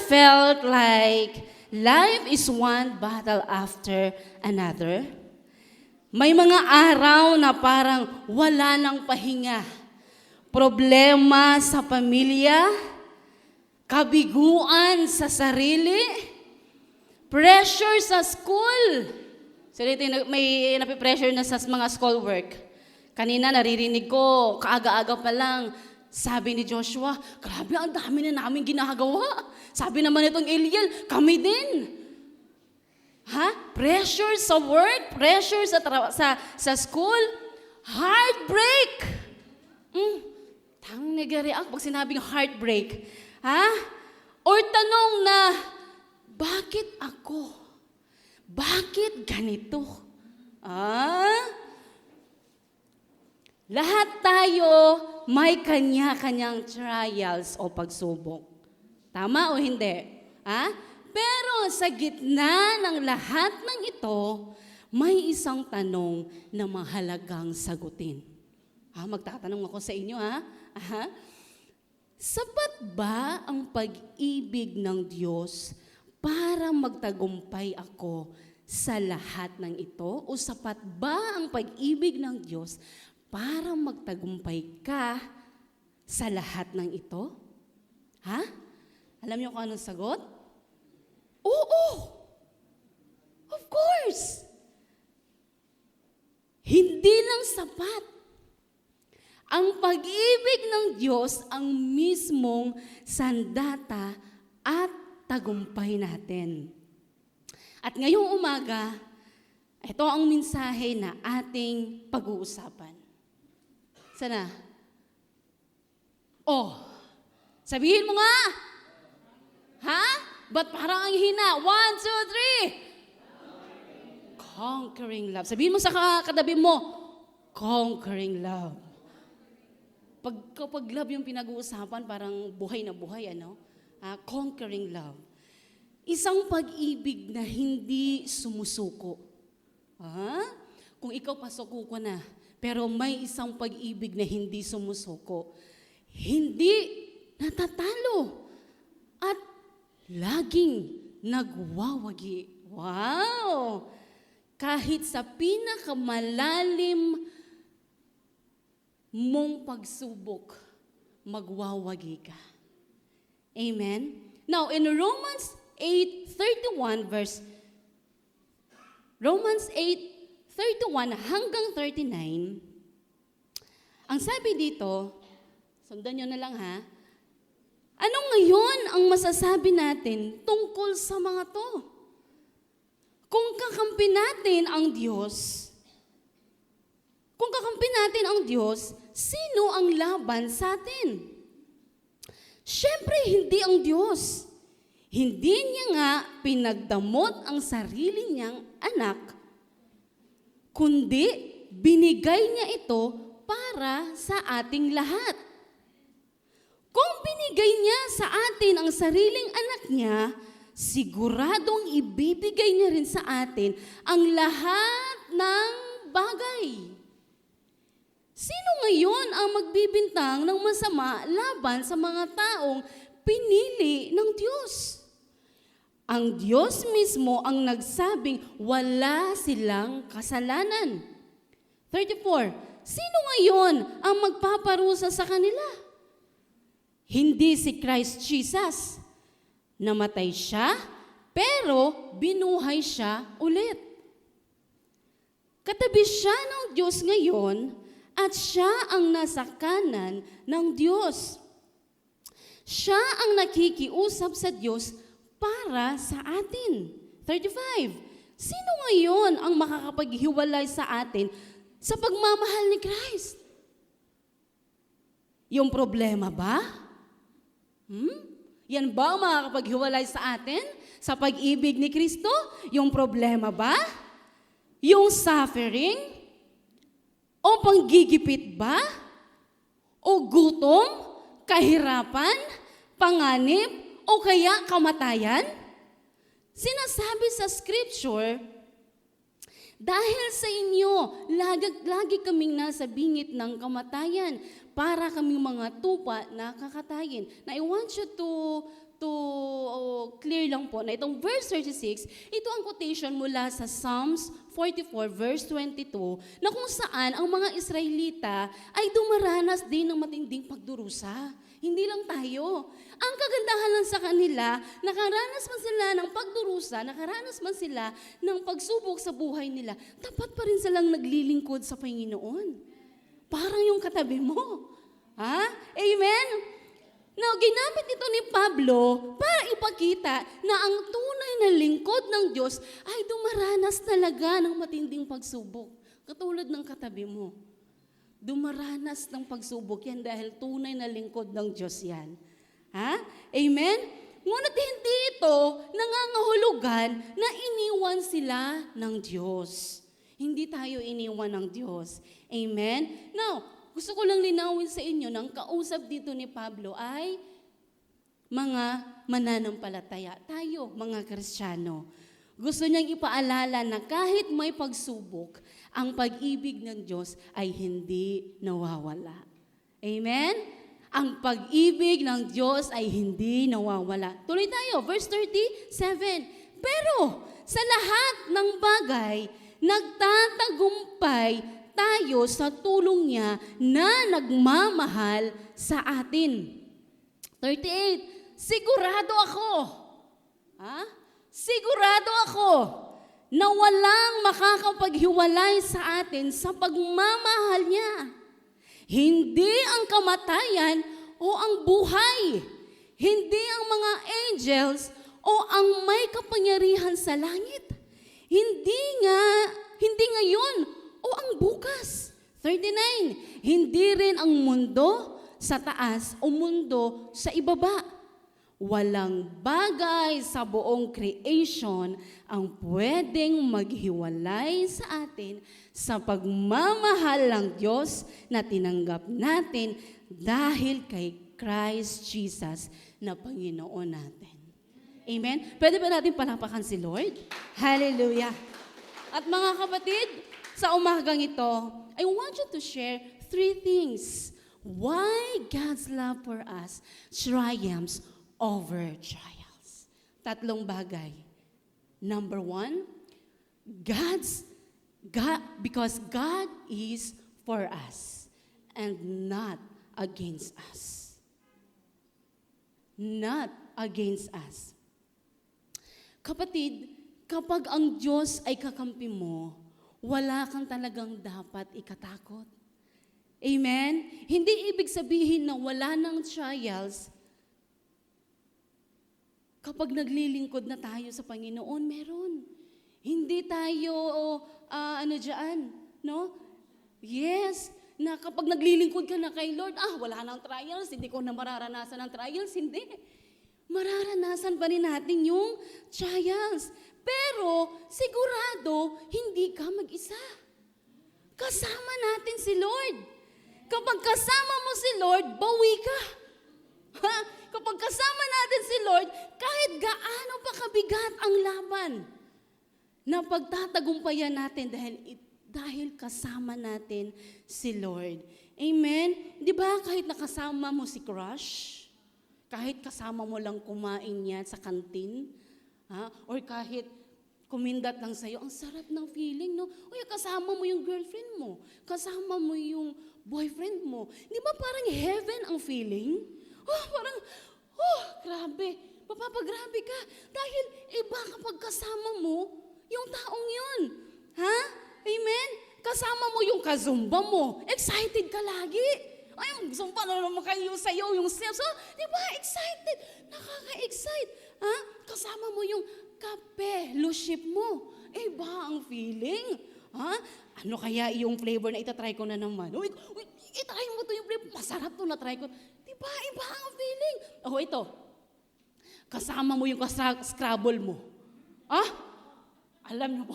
felt like life is one battle after another? May mga araw na parang wala nang pahinga. Problema sa pamilya, kabiguan sa sarili, pressure sa school. So, may napipressure na sa mga schoolwork. Kanina naririnig ko, kaaga-aga pa lang, sabi ni Joshua, grabe, ang dami na namin ginagawa. Sabi naman itong Eliel, kami din. Pressure sa work, pressure sa school, heartbreak. Tang nag-react pag sinabing heartbreak. Or tanong na, bakit ako? Bakit ganito? Lahat tayo may kanya-kanyang trials o pagsubok. Tama o hindi? Pero sa gitna ng lahat ng ito, may isang tanong na mahalagang sagutin. Magtatanong ako sa inyo, Sapat ba ang pag-ibig ng Diyos para magtagumpay ako sa lahat ng ito? O sapat ba ang pag-ibig ng Diyos para magtagumpay ka sa lahat ng ito? Alam niyo kung anong sagot? Oo! Of course! Hindi lang sapat. Ang pag-ibig ng Diyos ang mismong sandata at tagumpay natin. At ngayong umaga, ito ang mensahe na ating pag-uusapan. Sana? Sabihin mo nga! Ba't parang ang hina? 1, 2, 3! Conquering love. Sabihin mo sa katabi mo, conquering love. Kapag love yung pinag-uusapan, parang buhay na buhay, conquering love. Isang pag-ibig na hindi sumusuko. Kung ikaw pasuko ko na, pero may isang pag-ibig na hindi sumusuko. Hindi natatalo. At laging nagwawagi. Wow! Kahit sa pinakamalalim mong pagsubok, magwawagi ka. Amen? Now, in Romans 8:31 hanggang 39, ang sabi dito, sundan nyo na lang ano ngayon ang masasabi natin tungkol sa mga to? Kung kakampi natin ang Diyos, sino ang laban sa atin? Siyempre, hindi ang Diyos. Hindi niya nga pinagdamot ang sarili niyang anak, kundi binigay niya ito para sa ating lahat. Kung binigay niya sa atin ang sariling anak niya, siguradong ibibigay niya rin sa atin ang lahat ng bagay. Sino ngayon ang magbibintang ng masama laban sa mga taong pinili ng Diyos? Ang Diyos mismo ang nagsabing wala silang kasalanan. 34. Sino ngayon ang magpaparusa sa kanila? Hindi si Christ Jesus. Namatay siya, pero binuhay siya ulit. Katabi siya ng Diyos ngayon at siya ang nasa kanan ng Diyos. Siya ang nakikiusap sa Diyos para sa atin. 35. Sino ngayon ang makakapaghiwalay sa atin sa pagmamahal ni Christ? Yung problema ba? Yan ba ang makakapaghiwalay sa atin sa pag-ibig ni Kristo? Yung problema ba? Yung suffering? O panggigipit ba? O gutom? Kahirapan? Panganib? O kaya kamatayan? Sinasabi sa Scripture, dahil sa inyo, lagi kaming nasa bingit ng kamatayan para kaming mga tupa na kakatayin. Now, I want you to clear lang po na itong verse 36, ito ang quotation mula sa Psalms 44 verse 22 na kung saan ang mga Israelita ay dumaranas din ng matinding pagdurusa. Hindi lang tayo. Ang kagandahan lang sa kanila, nakaranas man sila ng pagdurusa, nakaranas man sila ng pagsubok sa buhay nila, tapat pa rin silang naglilingkod sa Panginoon. Parang yung katabi mo. Ha? Amen? Now, ginamit ito ni Pablo para ipakita na ang tunay na lingkod ng Diyos ay dumaranas talaga ng matinding pagsubok. Katulad ng katabi mo. Dumaranas ng pagsubok yan dahil tunay na lingkod ng Diyos yan. Ha? Amen? Ngunit hindi ito nangangahulugan na iniwan sila ng Diyos. Hindi tayo iniwan ng Diyos. Amen? Now, gusto ko lang linawin sa inyo na ang kausap dito ni Pablo ay mga mananampalataya. Tayo, mga Kristiyano. Gusto niyang ipaalala na kahit may pagsubok, ang pag-ibig ng Diyos ay hindi nawawala. Amen? Ang pag-ibig ng Diyos ay hindi nawawala. Tuloy tayo, verse 37. Pero sa lahat ng bagay, nagtatagumpay tayo sa tulong niya na nagmamahal sa atin. 38. Sigurado ako. Sigurado ako na walang makakapaghiwalay sa atin sa pagmamahal niya. Hindi ang kamatayan o ang buhay. Hindi ang mga angels o ang may kapangyarihan sa langit. Hindi ngayon o ang bukas. 39. Hindi rin ang mundo sa taas o mundo sa ibaba. Walang bagay sa buong creation ang pwedeng maghiwalay sa atin sa pagmamahal ng Diyos na tinanggap natin dahil kay Christ Jesus na Panginoon natin. Amen? Pwede ba natin palapakan si Lord? Hallelujah! At mga kapatid, sa umagang ito, I want you to share 3 things why God's love for us triumphs over trials. 3 bagay. Number 1, because God is for us and not against us. Not against us. Kapatid, kapag ang Diyos ay kakampi mo, wala kang talagang dapat ikatakot. Amen? Hindi ibig sabihin na wala ng trials. Kapag naglilingkod na tayo sa Panginoon, meron. Hindi tayo, no? Yes, na kapag naglilingkod ka na kay Lord, wala nang trials, hindi ko na mararanasan ng trials. Hindi. Mararanasan pa rin natin yung trials. Pero, sigurado, hindi ka mag-isa. Kasama natin si Lord. Kapag kasama mo si Lord, bawi ka. Kapag kasama natin si Lord, kahit gaano pa kabigat ang laban, na pagtatagumpayan natin dahil kasama natin si Lord. Amen? Di ba kahit nakasama mo si crush, kahit kasama mo lang kumain niya sa kantin, or kahit kumindat lang sa'yo, ang sarap ng feeling, no? Uy, kasama mo yung girlfriend mo, kasama mo yung boyfriend mo. Di ba parang heaven ang feeling? Grabe. Mapapagrabe ka. Dahil iba kapag kasama mo, yung taong yun. Ha? Amen? Kasama mo yung kazumba mo. Excited ka lagi. Ay, yung zumba na naman kayo sa'yo, yung steps. So, di ba? Excited. Nakaka-excite. Ha? Kasama mo yung fellowship mo. Iba ang feeling. Ha? Ano kaya yung flavor na itatry ko na naman? Uy, itry mo to yung flavor. Masarap to, natry ko. Diba? Iba ang feeling. Ito. Kasama mo yung Scrabble mo. Alam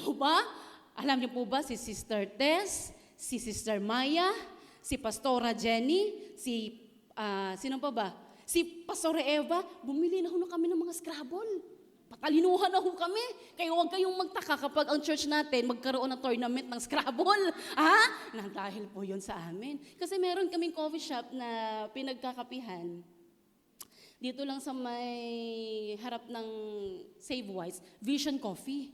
niyo po ba si Sister Tess, si Sister Maya, si Pastora Jenny, sino pa ba? Si Pastora Eva, bumili na ho na kami ng mga Scrabble. Patalinuhan na ho kami. Kaya huwag kayong magtaka kapag ang church natin magkaroon ng tournament ng Scrabble. Dahil po yun sa amin. Kasi meron kaming coffee shop na pinagkakapihan. dito lang sa may harap ng Save Whites, Vision Coffee.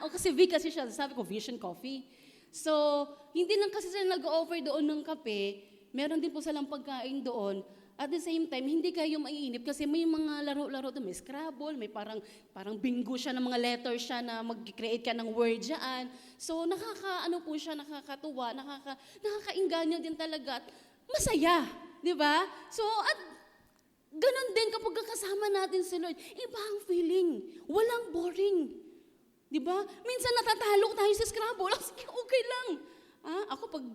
O kasi V kasi siya, sabi ko Vision Coffee. So, hindi lang kasi sila nag-offer doon ng kape, meron din po silang pagkain doon. At the same time, hindi kayo maiinip kasi may mga laro-laro doon, may Scrabble, may parang bingo siya ng mga letters siya na mag-create ka ng word dyan. So, po siya, nakakatuwa, nakakainganyo din talaga at masaya, di ba? So, at ganun din kapag kasama natin si Lord, iba ang feeling, walang boring. Di ba? Minsan natatalo tayo sa Scrabble, okay lang. Ako pag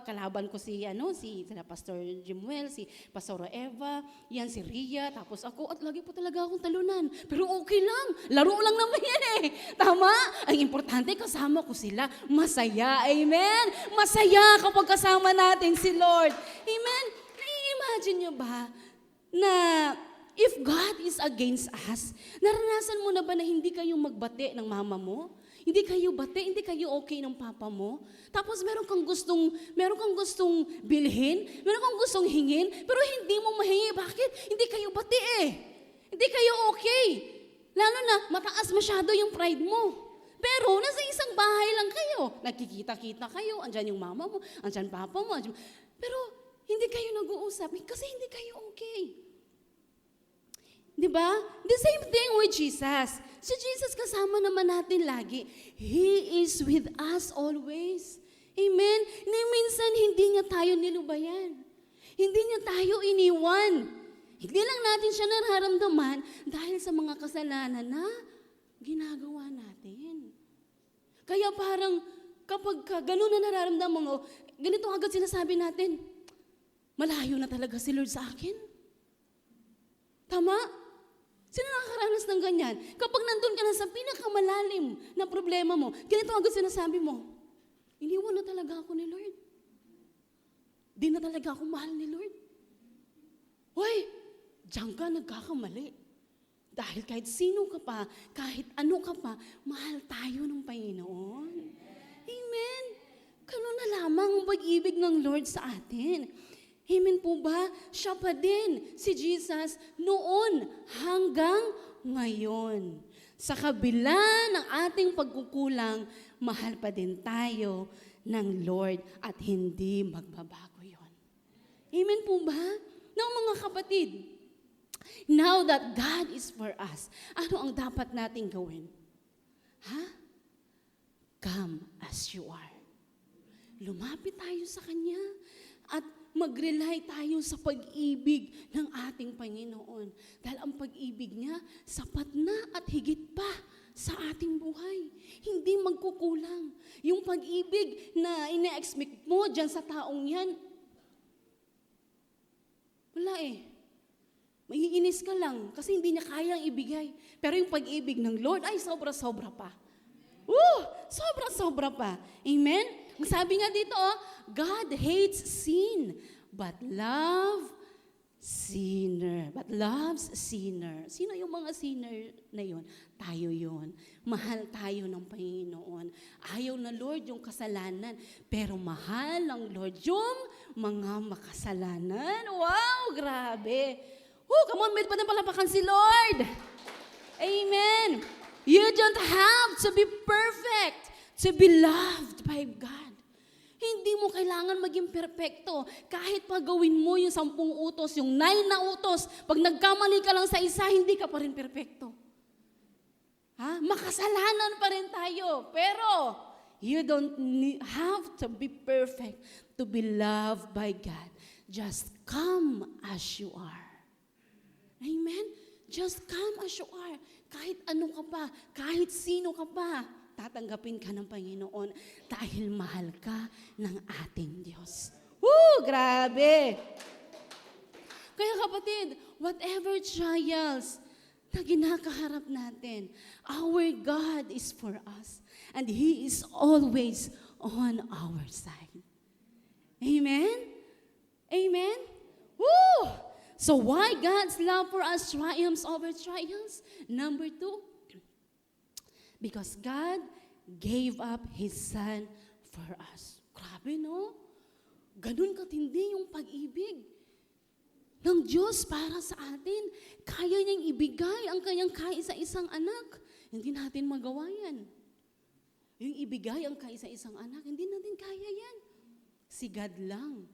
kalaban ko si sila Pastor Jimuel, si Pastor Eva, yan si Ria, tapos ako, at lagi po talaga akong talunan. Pero okay lang, laro lang naman yan eh. Tama? Ang importante, kasama ko sila. Masaya, amen? Masaya kapag kasama natin si Lord. Amen? Nai-imagine nyo ba na if God is against us, naranasan mo na ba na hindi kayo magbate ng mama mo? Hindi kayo bate, hindi kayo okay ng papa mo. Tapos meron kang gustong bilhin, meron kang gustong hingin, pero hindi mo mahingi. Bakit? Hindi kayo bate eh. Hindi kayo okay. Lalo na mataas masyado yung pride mo. Pero nasa isang bahay lang kayo. Nagkikita-kita kayo, andyan yung mama mo, andyan papa mo. Pero hindi kayo nag-uusap kasi hindi kayo okay. Diba? The same thing with Jesus. Si Jesus kasama naman natin lagi. He is with us always. Amen? Minsan hindi niya tayo nilubayan. Hindi niya tayo iniwan. Hindi lang natin siya nararamdaman dahil sa mga kasalanan na ginagawa natin. Kaya parang kapag ganun na nararamdaman mo, ganito agad sinasabi natin, malayo na talaga si Lord sa akin. Tama? Sino nakakaranas ng ganyan? Kapag nandun ka na sa pinakamalalim na problema mo, ganito agad sinasabi mo, iniwan na talaga ako ni Lord. Di na talaga ako mahal ni Lord. Hoy, diyan ka nagkakamali. Dahil kahit sino ka pa, kahit ano ka pa, mahal tayo ng Panginoon. Amen? Ganun na lamang ang pag-ibig ng Lord sa atin. Amen po ba? Siya pa din, si Jesus, noon hanggang ngayon. Sa kabila ng ating pagkukulang, mahal pa din tayo ng Lord at hindi magbabago yon. Amen po ba? Now mga kapatid, now that God is for us, ano ang dapat nating gawin? Come as you are. Lumapit tayo sa Kanya at mag-rely tayo sa pag-ibig ng ating Panginoon. Dahil ang pag-ibig niya, sapat na at higit pa sa ating buhay. Hindi magkukulang. Yung pag-ibig na ina-expect mo dyan sa taong yan, wala eh. Maiinis ka lang kasi hindi niya kayang ibigay. Pero yung pag-ibig ng Lord, ay sobra-sobra pa. Sobra-sobra pa. Amen? Sabi nga dito, God hates sin, but loves sinner. Sino yung mga sinner na yun? Tayo yun. Mahal tayo ng Panginoon. Ayaw na Lord yung kasalanan, pero mahal ng Lord yung mga makasalanan. Wow, grabe. Come on, may pa din palapakan si Lord. Amen. You don't have to be perfect to be loved by God. Hindi mo kailangan maging perpekto. Kahit pa gawin mo yung 10 utos, yung 9 na utos, pag nagkamali ka lang sa isa, hindi ka pa rin perpekto. Makasalanan pa rin tayo. Pero, you don't have to be perfect to be loved by God. Just come as you are. Amen? Just come as you are. Kahit ano ka pa, kahit sino ka pa, tatanggapin ka ng Panginoon dahil mahal ka ng ating Diyos. Grabe! Kaya kapatid, whatever trials na ginakaharap natin, our God is for us and He is always on our side. Amen? Amen? So why God's love for us triumphs over trials? Number 2, because God gave up His Son for us. Grabe, no? Ganun katindi yung pag-ibig. ng Diyos para sa atin. Kaya niyang ibigay ang kanyang kaisa-isang anak. Hindi natin magawa yan. Yung ibigay ang kaisa-isang anak, hindi natin kaya yan. Si God lang.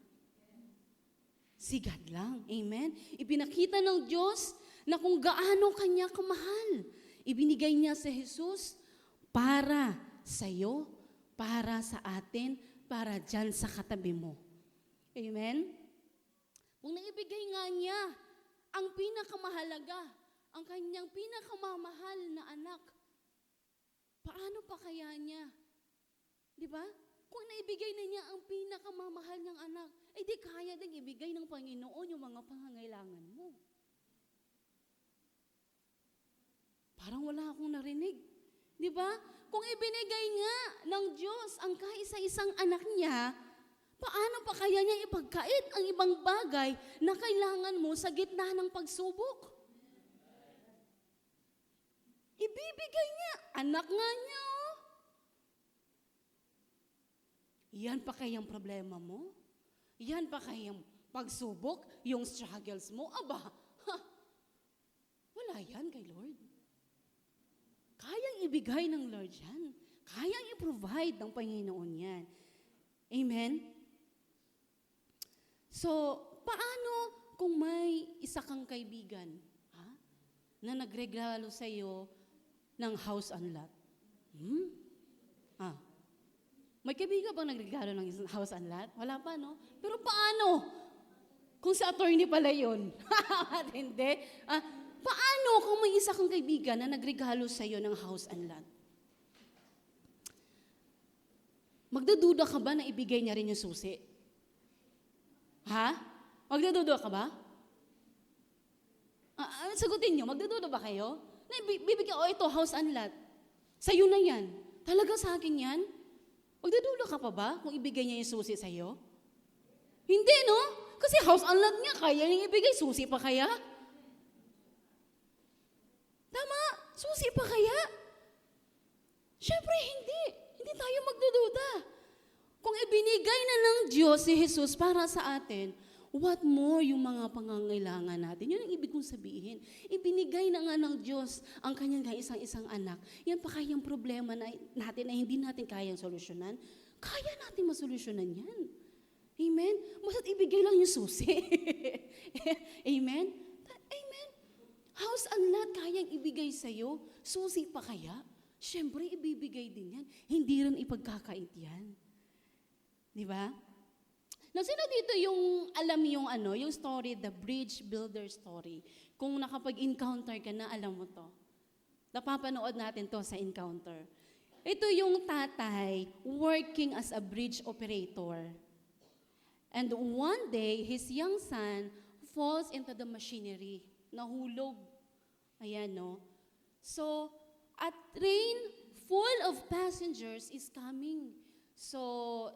Si God lang. Amen? Ipinakita ng Diyos na kung gaano kanya kamahal. Ibinigay niya si Jesus para sa iyo, para sa atin, para dyan sa katabi mo. Amen? Kung naibigay nga niya ang pinakamahalaga, ang kanyang pinakamamahal na anak, paano pa kaya niya? Di ba? Kung naibigay na niya ang pinakamamahal niyang anak, di kaya ding ibigay ng Panginoon yung mga pangangailangan mo. Parang wala akong narinig. Di ba? Kung ibinigay nga ng Diyos ang kaisa-isang anak niya, paano pa kaya niya ipagkait ang ibang bagay na kailangan mo sa gitna ng pagsubok? Ibibigay niya. Anak nga niya, oh. Yan pa kayang problema mo? Yan pa kayang pagsubok? Yung struggles mo? Aba, wala yan kay Lord. Kayang ibigay ng Lord yan. Kayang i-provide ng Panginoon yan. Amen? So, paano kung may isa kang kaibigan na nagregalo sa iyo ng house and lot? May kaibigan bang nagregalo ng house and lot? Wala pa, no? Pero paano? Kung sa attorney pala yun. Hindi. Paano kung may isa kang kaibigan na nagregalo sa iyo ng house and lot? Magdududa ka ba na ibigay niya rin yung susi? Magdududa ka ba? Sagutin niyo, magdududa ba kayo? Na bibigyan, ito, house and lot. Sa'yo na yan. Talaga sa akin yan? Magdududa ka pa ba kung ibigay niya yung susi sa'yo? Hindi, no? Kasi house and lot niya, kaya niyang ibigay, susi pa kaya? Tama, susi pa kaya? Siyempre, hindi. Hindi tayo magdududa. Kung ibinigay na ng Diyos si Jesus para sa atin, what more yung mga pangangailangan natin? Yun ang ibig kong sabihin. Ibinigay na nga ng Diyos ang kanyang isang anak. Yan pa kayang problema natin na hindi natin kayang solusyonan? Kaya natin masolusyonan yan. Amen? Basta't ibigay lang yung susi. Amen? Amen? House and lot kayang ibigay sa'yo. Susi pa kaya? Siyempre, ibibigay din yan. Hindi rin ipagkakait yan. Di ba? Now, sino dito yung alam yung story, the bridge builder story? Kung nakapag-encounter ka na, alam mo to. Napapanood natin to sa encounter. Ito yung tatay working as a bridge operator. And one day, his young son falls into the machinery. Nahulog. Ayan, no? So, a train full of passengers is coming. So,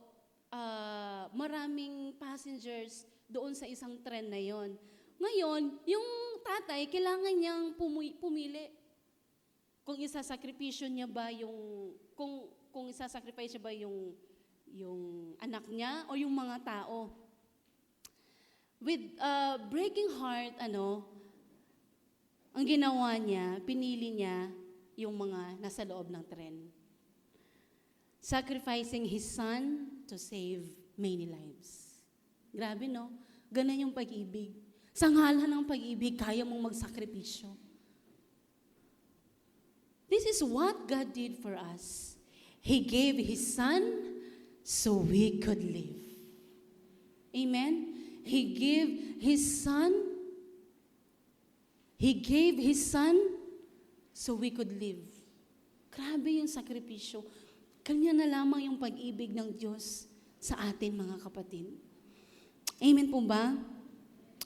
maraming passengers doon sa isang tren na yon. Ngayon, yung tatay, kailangan niyang pumili. Kung isasakripisyo niya ba kung isasacrifice niya ba yung anak niya o yung mga tao. With breaking heart, ang ginawa niya, pinili niya yung mga nasa loob ng tren. Sacrificing his son to save many lives. Grabe, no? Ganun yung pag-ibig. Sa ngalan ng pag-ibig, kaya mong magsakripisyo. This is what God did for us. He gave His Son so we could live. Amen? He gave His Son. He gave His Son so we could live. Grabe yung sakripisyo. Kanya na lamang yung pag-ibig ng Diyos sa atin, mga kapatid. Amen po ba?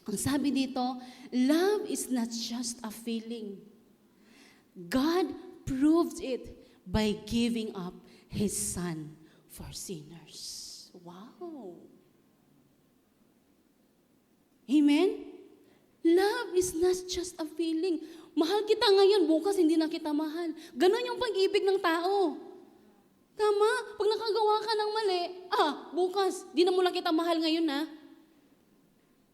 Ang sabi dito, love is not just a feeling. God proved it by giving up His Son for sinners. Wow! Amen? Love is not just a feeling. Mahal kita ngayon, bukas hindi na kita mahal. Ganon yung pag-ibig ng tao. Tama? Pag nakagawa ka ng mali, bukas, di na mo lang kita mahal ngayon, ha?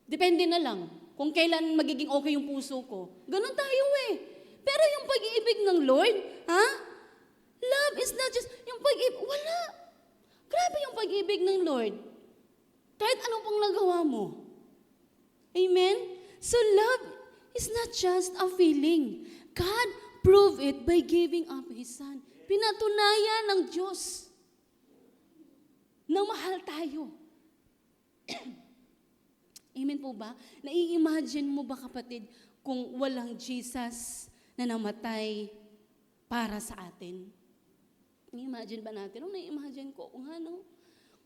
Depende na lang kung kailan magiging okay yung puso ko. Ganon tayo eh. Pero yung pag-ibig ng Lord, ha? Love is not just, yung pag-ibig, wala. Grabe yung pag-ibig ng Lord. Kahit anong pong nagawa mo. Amen? So love is not just a feeling. God proved it by giving up His Son. Pinatunayan ng Diyos na mahal tayo. Amen po ba? Nai-imagine mo ba kapatid kung walang Jesus na namatay para sa atin? Nai-imagine ba natin? Nai-imagine ko,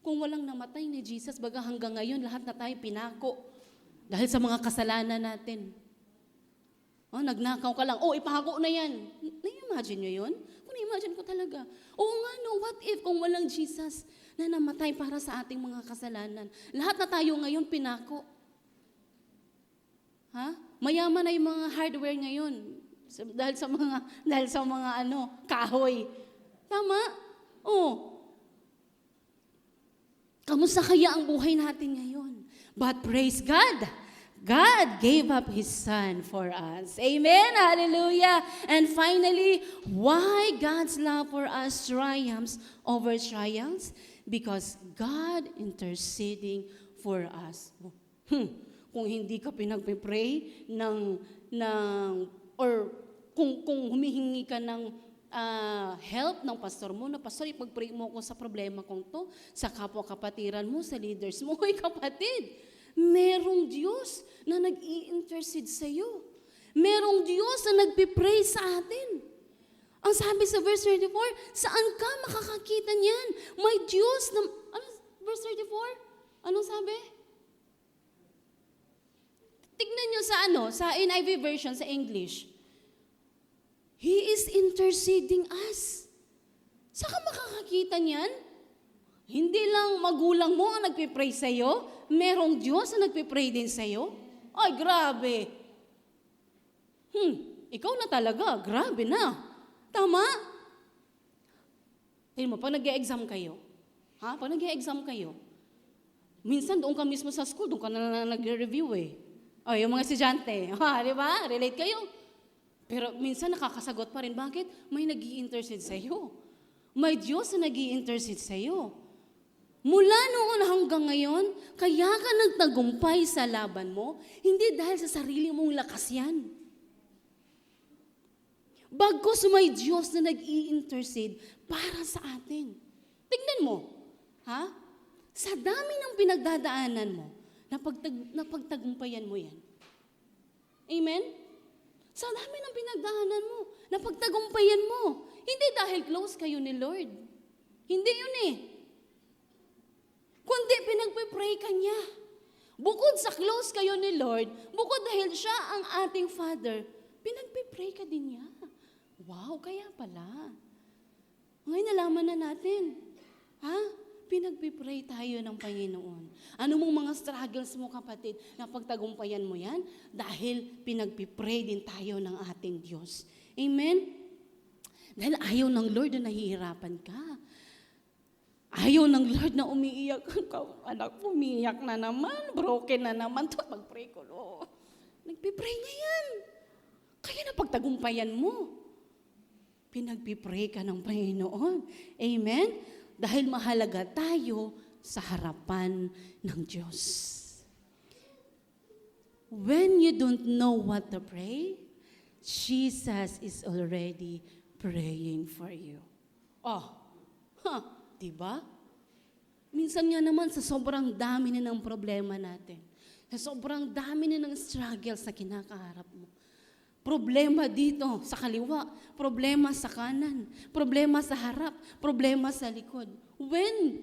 kung walang namatay ni Jesus, baga hanggang ngayon lahat na tayo pinako dahil sa mga kasalanan natin. Nagnakaw ka lang, ipako na yan. Nai-imagine nyo yun? Kung na-imagine ko talaga. What if kung walang Jesus na namatay para sa ating mga kasalanan? Lahat na tayo ngayon pinako. Mayaman na yung mga hardware ngayon dahil sa mga kahoy. Tama? Kamusta kaya ang buhay natin ngayon? But praise God, God gave up His Son for us. Amen? Hallelujah! And finally, why God's love for us triumphs over triumphs? Because God interceding for us. Kung hindi ka pinagpipray or kung humihingi ka ng help ng pastor mo, na pastor, ipag-pray mo ako sa problema kong to, sa kapwa-kapatiran mo, sa leaders mo. Hoy kapatid, merong Diyos na nag-i-intercede sa iyo. Merong Diyos na nagpipray sa atin. Ang sabi sa verse 34, saan ka makakakita niyan? May Diyos na, verse 34? Anong sabi? Tignan nyo sa NIV version, sa English. He is interceding us. Saan ka makakakita niyan? Hindi lang magulang mo ang nagpipray sa'yo, merong Diyos na nagpipray din sa'yo. Ay, grabe. Ikaw na talaga, grabe na. Tama? Tignan mo, pag nag-e-exam kayo, pag nag-e-exam kayo, minsan doon ka mismo sa school, doon ka na nag-review eh. Yung mga estudyante, di ba? Relate kayo. Pero minsan nakakasagot pa rin. Bakit? May nag-i-intercede sa'yo. May Diyos na nag-i-intercede sa'yo. Mula noon hanggang ngayon, kaya ka nagtagumpay sa laban mo, hindi dahil sa sarili mong lakas yan. Bagkus may Diyos na nag-i-intercede para sa atin. Tignan mo, sa dami ng pinagdadaanan mo, napagtagumpayan mo yan. Amen? Sa dami ng pinagdaanan mo, napagtagumpayan mo. Hindi dahil close kayo ni Lord. Hindi yun eh. Kundi pinagpipray ka niya. Bukod sa close kayo ni Lord, bukod dahil siya ang ating Father, pinagpipray ka din niya. Wow, kaya pala. Ngayon nalaman na natin. Pinagpipray tayo ng Panginoon. Ano mong mga struggles mo, kapatid, na pagtagumpayan mo yan? Dahil pinagpipray din tayo ng ating Diyos. Amen? Dahil ayaw ng Lord na nahihirapan ka. Ayaw ng Lord na umiiyak ka. Anak, umiiyak na naman, broken na naman. Magpray ko, Lord. Nagpipray niya yan. Kaya na pagtagumpayan mo. Pinagpipray ka ng Panginoon. Amen? Dahil mahalaga tayo sa harapan ng Diyos. When you don't know what to pray, Jesus is already praying for you. Diba? Minsan nga naman sa sobrang dami na ng problema natin, sa sobrang dami na ng struggles na kinakaharap mo, problema dito sa kaliwa, problema sa kanan, problema sa harap, problema sa likod. When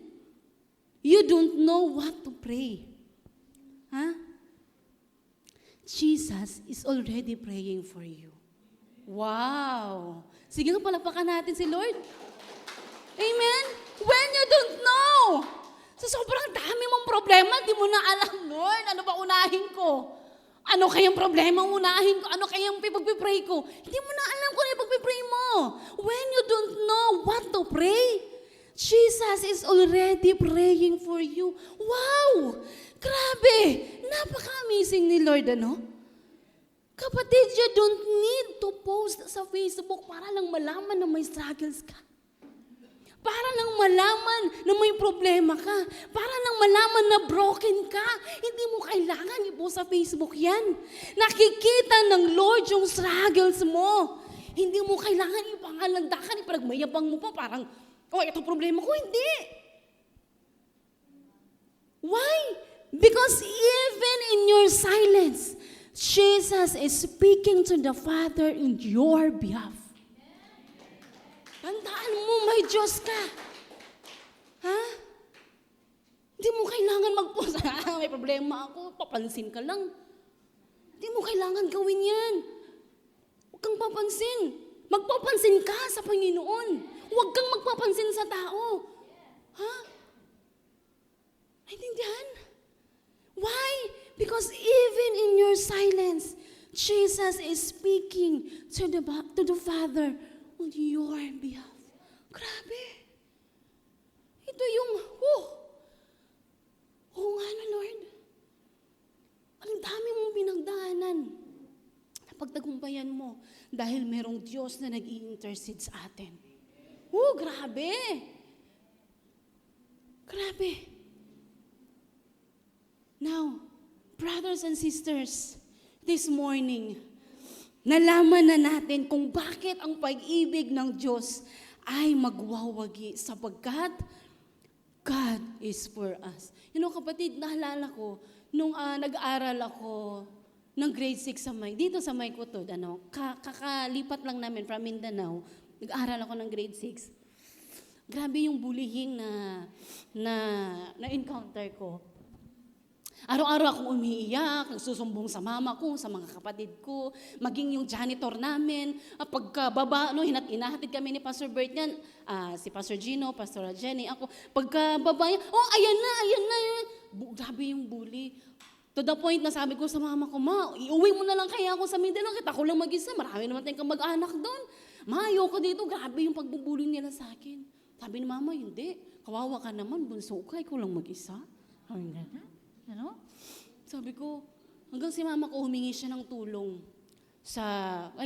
you don't know what to pray, Jesus is already praying for you. Wow! Sige nga, palapakan natin si Lord. Amen? When you don't know, sa sobrang dami mong problema, di mo na alam, Lord, ano ba unahin ko? Ano kayang problema unahin ko? Ano kayang pagpipray ko? Hindi mo na alam kung ano yung pagpipray mo. When you don't know what to pray, Jesus is already praying for you. Wow! Grabe! Napaka-amazing ni Lord, ano? Kapatid, you don't need to post sa Facebook para lang malaman na may struggles ka. Para lang malaman na may problema ka. Para lang malaman na broken ka. Hindi mo kailangan i-post sa Facebook yan. Nakikita ng Lord yung struggles mo. Hindi mo kailangan ipangalandakan, ipagmayabang mo pa parang, oh, ito problema ko. Hindi. Why? Because even in your silence, Jesus is speaking to the Father in your behalf. Tandaan mo, may Diyos ka. Ha? Hindi mo kailangan mag-post. May problema ako, papansin ka lang. Hindi mo kailangan gawin yan. Huwag kang papansin. Magpapansin ka sa Panginoon. Huwag kang magpapansin sa tao. Ha? Naintindihan? Why? Because even in your silence, Jesus is speaking to the Father on your behalf. Grabe. Ito yung, nga na, Lord. Ang dami mong pinagdaanan. Napagtagumpayan mo dahil merong Diyos na nag-i-intercede sa atin. Grabe. Grabe. Now, brothers and sisters, this morning, nalaman na natin kung bakit ang pag-ibig ng Diyos ay magwawagi sapagkat God is for us. Kapatid, naalala ko, nung nag-aaral ako ng grade 6 dito sa May Kutod, kakalipat lang namin from Mindanao, nag-aaral ako ng grade 6. Grabe yung bullying na encounter ko. Araw-araw akong umiiyak, nagsusumbong sa mama ko, sa mga kapatid ko, maging yung janitor namin. Pagkababa, hinahatid kami ni Pastor Bert yan, si Pastor Gino, Pastor Jenny, ako. Pagkababa yan, ayan na. Grabe yung bully. To the point na sabi ko sa mama ko, Ma, iuwi mo na lang kaya ako sa Mindanao, kita ko lang mag-isa, marami naman tayong kamag-anak doon. Ma, ayoko dito, grabe yung pagbubully nila sa akin. Sabi ni mama, hindi, kawawa ka naman, bunso ka, ikaw lang mag-isa. Sabi ko, hanggang si mama ko humingi siya ng tulong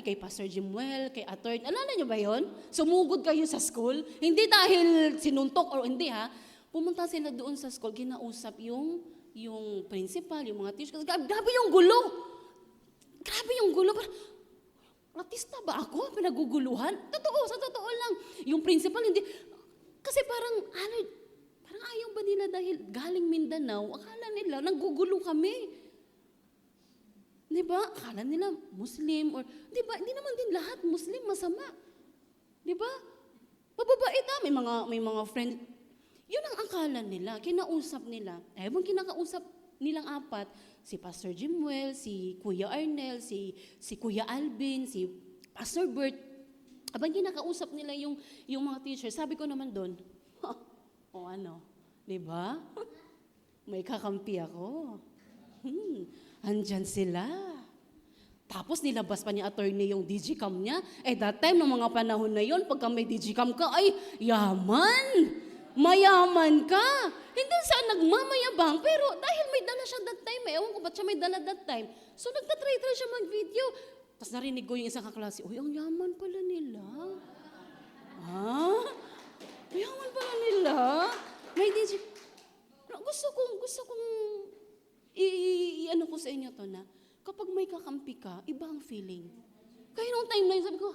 kay Pastor Jimuel, kay Atty. Alala niyo ba yon? Sumugod kayo sa school. Hindi dahil sinuntok or hindi ha. Pumunta sila doon sa school, kinausap yung principal, yung mga teachers. Grabe yung gulo. Artista ba ako? Pinaguguluhan? Sa totoo lang. Yung principal, hindi. Kasi parang ayaw ba nila dahil galing Mindanao, akala nila, nanggugulo kami. Di ba? Akala nila Muslim or, di ba? Hindi naman din lahat Muslim masama. Di ba? Mababait may mga friend. Yun ang akala nila, kinausap nila. Bang kinakausap nilang apat, si Pastor Jimuel, si Kuya Arnel, si Kuya Alvin, si Pastor Bert. Abang kinakausap nila yung mga teachers, sabi ko naman doon, di ba? May kakampi ako. Andyan sila. Tapos nilabas pa ni attorney yung digicam niya. That time, ng mga panahon na yon, pagka may digicam ka, ay, yaman! Mayaman ka! Hindi siya nagmamayabang, pero dahil may dala siya that time, ewan ko ba't siya may dala that time. So nagtatry siya mag-video. Tapos narinig ko yung isang kaklase, ang yaman pala nila. Yaman pala nila. May digicam. Gusto kong i-ano ko sa inyo to na, kapag may kakampi ka, iba ang feeling. Kaya nung time na yun, sabi ko,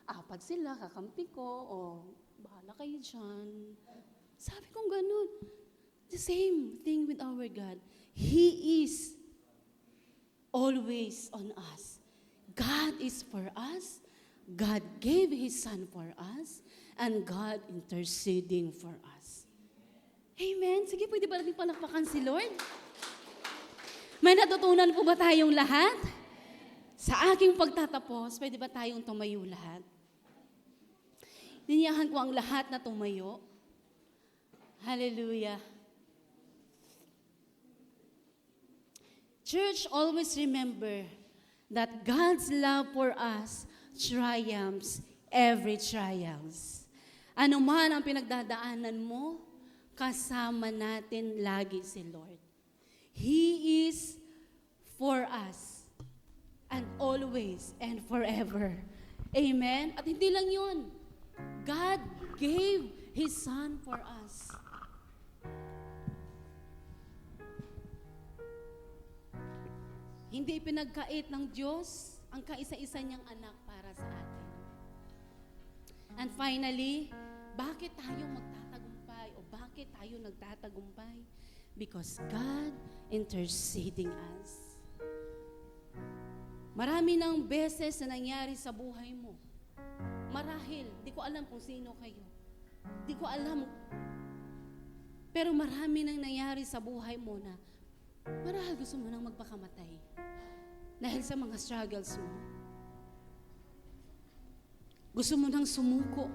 apat sila, kakampi ko, bahala kayo dyan. Sabi kong ganun. The same thing with our God. He is always on us. God is for us. God gave His Son for us. And God interceding for us. Amen? Sige, pwede ba natin palakpakan si Lord? May natutunan po ba tayong lahat? Sa aking pagtatapos, pwede ba tayong tumayo lahat? Niniyahan ko ang lahat na tumayo. Hallelujah. Church, always remember that God's love for us triumphs every trials. Ano man ang pinagdadaanan mo, kasama natin lagi si Lord. He is for us and always and forever. Amen? At hindi lang yun. God gave His Son for us. Hindi pinagkait ng Diyos ang kaisa-isa niyang anak para sa atin. And finally, bakit tayo magtatagumpay o bakit tayo nagtatagumpay? Because God interceding us. Marami ng beses na nangyari sa buhay mo. Marahil, di ko alam kung sino kayo. Di ko alam. Pero marami nang nangyari sa buhay mo na marahil gusto mo nang magpakamatay. Dahil sa mga struggles mo. Gusto mo nang sumuko.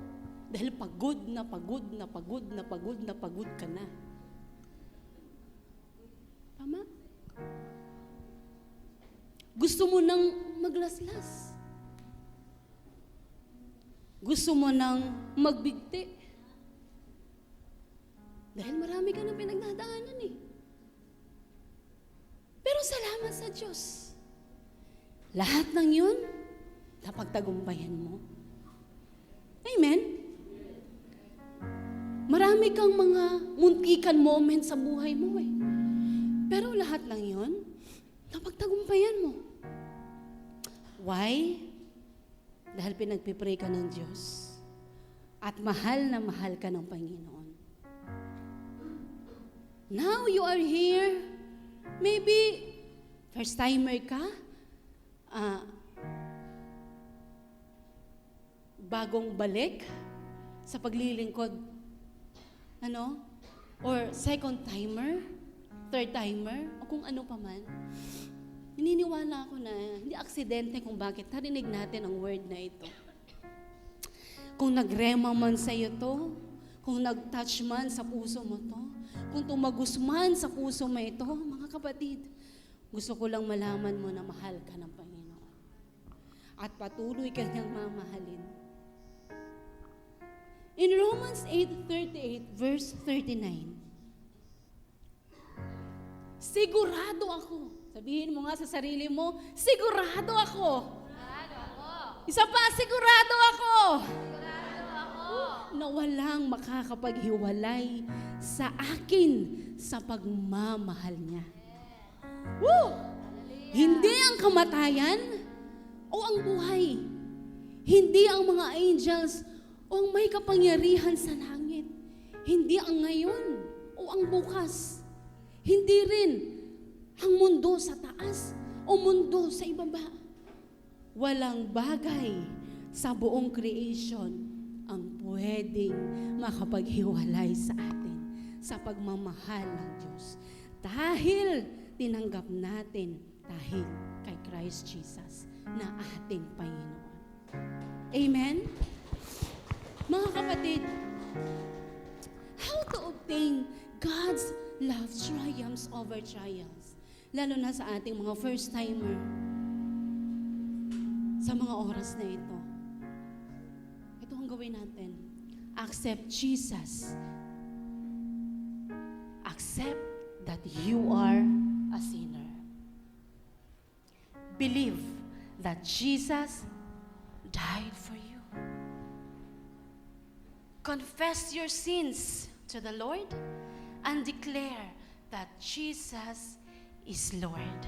Dahil pagod na pagod na pagod na pagod na pagod ka na. Tama? Gusto mo nang maglaslas. Gusto mo nang magbigti. Dahil marami ka nang pinagdadaanan eh. Pero salamat sa Diyos. Lahat ng yun, napagtagumpayan mo. Amen? Marami kang mga muntikan moments sa buhay mo eh. Pero lahat ng yun, napagtagumpayan mo. Why? Dahil pinagpipray ka ng Diyos. At mahal na mahal ka ng Panginoon. Now you are here. Maybe, first timer ka. Bagong balik sa paglilingkod. Ano? Or second timer. Third timer. O kung ano pa man. Naniniwala ako na hindi aksidente kung bakit narinig natin ang word na ito. Kung nagrema man sa iyo to, kung nag-touch man sa puso mo to, kung tumagos man sa puso mo ito, mga kapatid, gusto ko lang malaman mo na mahal ka ng Panginoon. At patuloy ka niyang mamahalin. In Romans 8:38, verse 39, sigurado ako. Sabihin mo nga sa sarili mo, sigurado ako. Sigurado ako. Isa pa, sigurado ako. Sigurado ako. Na walang makakapaghiwalay sa akin sa pagmamahal niya. Woo! Hindi ang kamatayan o ang buhay. Hindi ang mga angels o ang may kapangyarihan sa langit. Hindi ang ngayon o ang bukas. Hindi rin ang mundo sa taas o mundo sa ibaba. Walang bagay sa buong creation ang pwedeng makapaghiwalay sa atin sa pagmamahal ng Diyos. Dahil tinanggap natin dahil kay Christ Jesus na ating Panginoon. Amen? Mga kapatid, how to obtain God's love triumphs over trials? Lalo na sa ating mga first-timer sa mga oras na ito. Ito ang gawin natin. Accept Jesus. Accept that you are a sinner. Believe that Jesus died for you. Confess your sins to the Lord and declare that Jesus is Lord.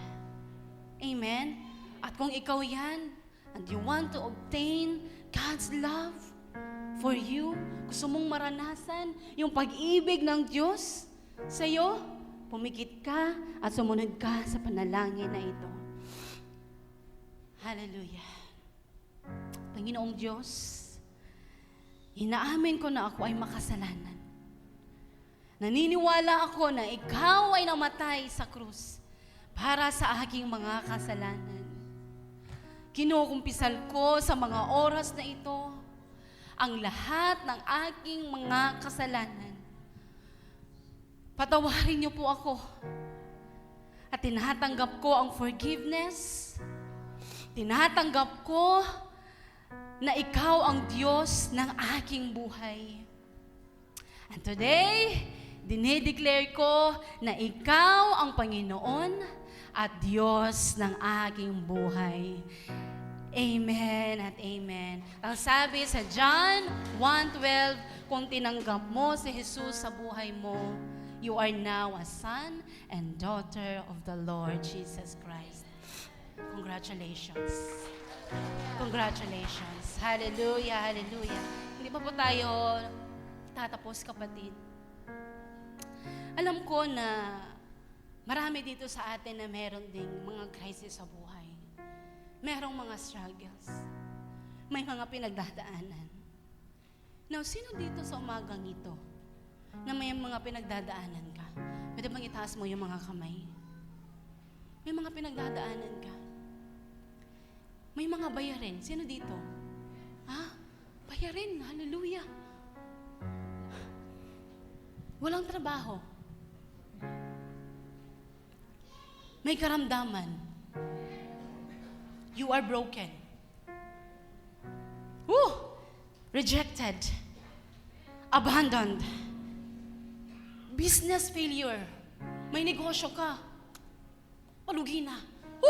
Amen? At kung ikaw yan, and you want to obtain God's love for you, gusto mong maranasan yung pag-ibig ng Diyos sa'yo, pumikit ka at sumunod ka sa panalangin na ito. Hallelujah. Panginoong Diyos, inaamin ko na ako ay makasalanan. Naniniwala ako na ikaw ay namatay sa krus para sa aking mga kasalanan. Kinukumpisal ko sa mga oras na ito ang lahat ng aking mga kasalanan. Patawarin niyo po ako at tinatanggap ko ang forgiveness. Tinatanggap ko na ikaw ang Diyos ng aking buhay. And today, dinedeclare ko na ikaw ang Panginoon at Diyos ng aking buhay. Amen at amen. Ang sabi sa John 1:12, kung tinanggap mo si Jesus sa buhay mo, you are now a son and daughter of the Lord Jesus Christ. Congratulations. Congratulations. Hallelujah, hallelujah. Hindi pa po tayo tatapos, kapatid. Alam ko na marami dito sa atin na meron ding mga crisis sa buhay. Merong mga struggles. May mga pinagdadaanan. Now, sino dito sa umagang ito na may mga pinagdadaanan ka? Pwede bang itaas mo yung mga kamay? May mga pinagdadaanan ka. May mga bayarin. Sino dito? Ha? Bayarin. Hallelujah. Walang trabaho. May karamdaman. You are broken. Woo! Rejected. Abandoned. Business failure. May negosyo ka. Palugi na.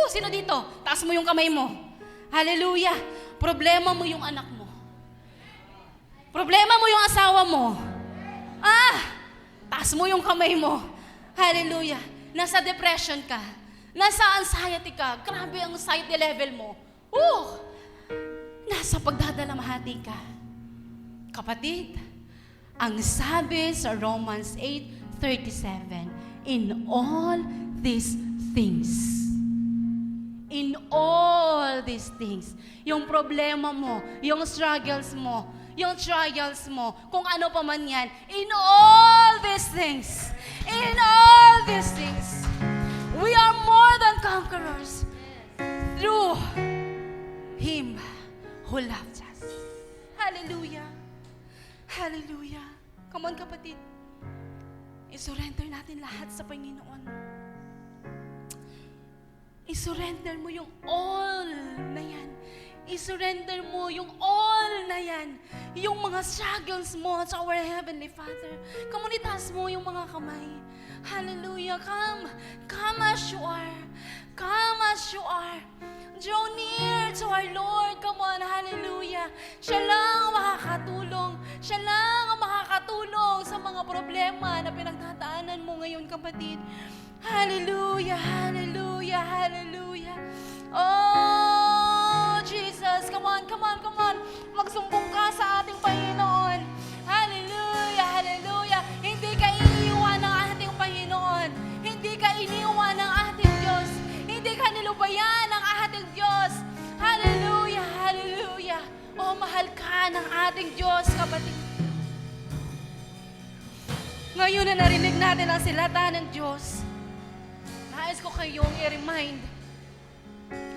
Sino dito? Taas mo yung kamay mo. Hallelujah. Problema mo yung anak mo. Problema mo yung asawa mo. Taas mo yung kamay mo. Hallelujah. Nasa depression ka. Nasa anxiety ka. Grabe ang anxiety level mo. Nasa pagdadalamhati ka. Kapatid, ang sabi sa Romans 8:37, in all these things, yung problema mo, yung struggles mo, yung trials mo, kung ano pa man yan, in all these things, we are more than conquerors through Him who loved us. Hallelujah. Hallelujah. Come on, kapatid. I-surrender natin lahat sa Panginoon. I-surrender mo yung all na yan. I-surrender mo yung all na yan. Yung mga struggles mo sa our Heavenly Father. Come on, itaas mo yung mga kamay. Hallelujah. Come. Come as you are. Come as you are. Draw near to our Lord. Come on, hallelujah. Siya lang ang makakatulong. Siya lang ang makakatulong sa mga problema na pinagdadaanan mo ngayon, kapatid. Hallelujah, hallelujah, hallelujah. Oh, Jesus, come on, come on, come on. Magsumbong ka sa ating Panginoon. Hallelujah, hallelujah. Hindi ka iniwan ng ating Panginoon. Hindi ka iniwan ng ating Diyos. Hindi ka nilubayan ng ating Diyos. Hallelujah, hallelujah. Oh, mahal ka ng ating Diyos, kapatid. Ngayon na narinig natin ang silata ng Diyos, nais ko kayong i-remind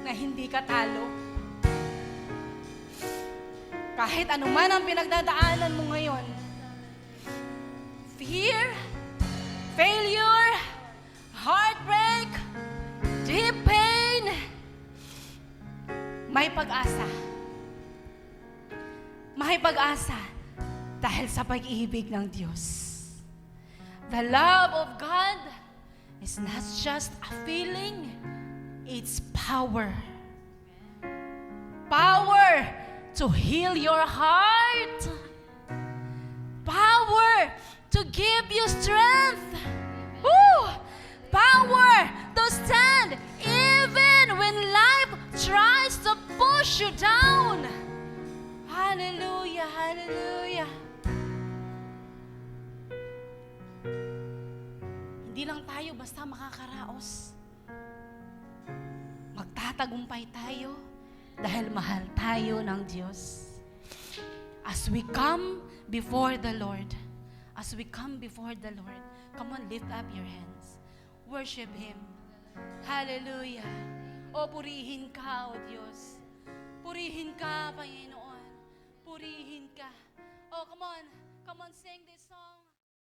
na hindi ka talo. Kahit anuman ang pinagdadaanan mo ngayon, fear, failure, heartbreak, deep pain, may pag-asa. May pag-asa dahil sa pag-ibig ng Diyos. The love of God is not just a feeling, it's power. Power to heal your heart. Power to give you strength. Woo! Power to stand even when life tries to push you down. Hallelujah, hallelujah. Hindi lang tayo basta makakaraos. Magtatagumpay tayo dahil mahal tayo ng Diyos. As we come before the Lord, come on, lift up your hands. Worship Him. Hallelujah. O purihin ka, O Diyos. Purihin ka, Panginoon. Purihin ka. Oh, come on, sing this.